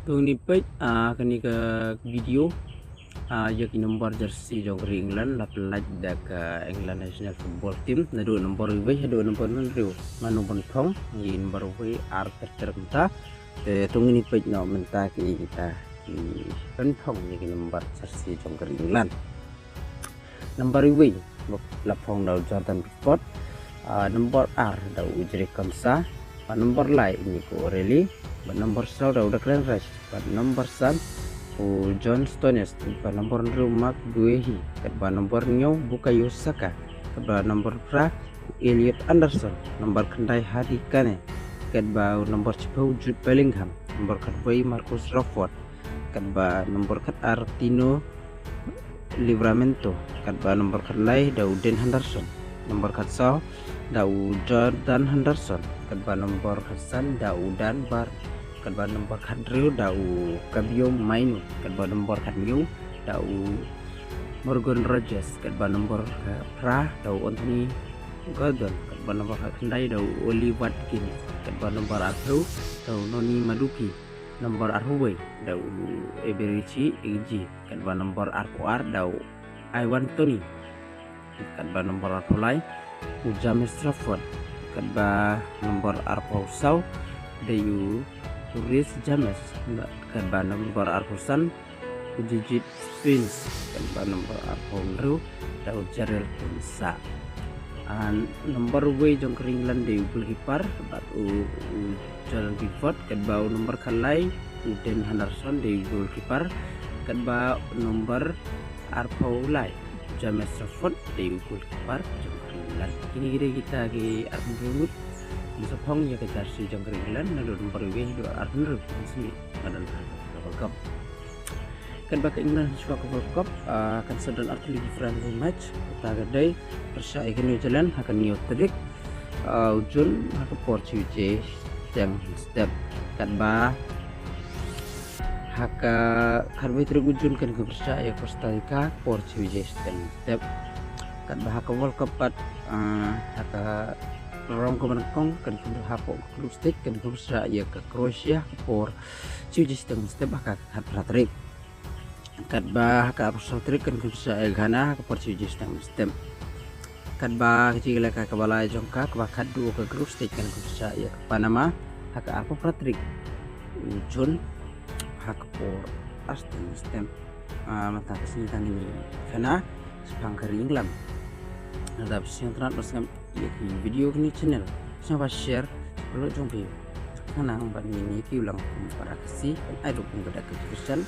Tung nipet kani ke video ya ki nomor jersey jongri England la pelaj da ke England National Football Team na do nomor we do nomor nriu manu bontong ni nomor we ar tercerta tung nipet no menta ki kita ki bontong ni ki nomor jersey jongri England nomor we la phong da Jordan Pickford nomor R da Ujri Kamsa nomor lai ni ko O'Reilly nomor 10 da Declan Rice nomor 1 John Stones nomor Mark Guehi nomor nyaw Bukayo Saka nomor pra Elliot Anderson nomor kendai Hadi Kane nomor 10 Jude Bellingham nomor kedua Marcus Rashford nomor Artino Livramento nomor kedai Dauden Henderson nomor kedua Jordan Henderson nomor Hasan Daudan Bar nomor kadrio dau Kabio Mainu nomor kadrio dau Morgan Rogers nomor pra dau Anthony Gordon nomor kendai dau Oli Watkins nomor arhu dau Noni Maduki nomor arhuwe dau Eberici Igi nomor arpuar dau Iwan Toni nomor arpulai James Trafford nomor arpausau dayu Turis James nomor arpusan Ujijit Spins nomor arpondru dau Jarel Kunsa nomor we jong keringlan di goalkeeper batu Jordan Pickford nomor kalai Uden Henderson di goalkeeper nomor arpaulai James Trafford di goalkeeper jong keringlan kini kita ke arpondru Musapong ya ke jersey jong keringlan lalu nomor we do arpondru sini ada World Cup bakal England suka World Cup akan sedang arti lagi friendly match kita gadai persa ikan jalan akan new trik ujun akan Portugal yang step haka karbe terujun kan ke persa ya Costa Rica Portugal step haka World Cup haka Rong kemenangkong kan ke hapo klub state kan ke persa ya ke Croatia por Portugal step haka hat-trick haka Portugal trik kan ke persa ya Ghana ke Portugal step kecil ka balai jongka bakat dua ke grup stage kan ke persa ya ke Panama haka apa pratrik ujun haka por Aston step mata kesini tangin ini karena sepang kari England ada yang terang ya video ini channel siapa share kalau jompi karena mbak ini ulang para kasih ada pun pada keputusan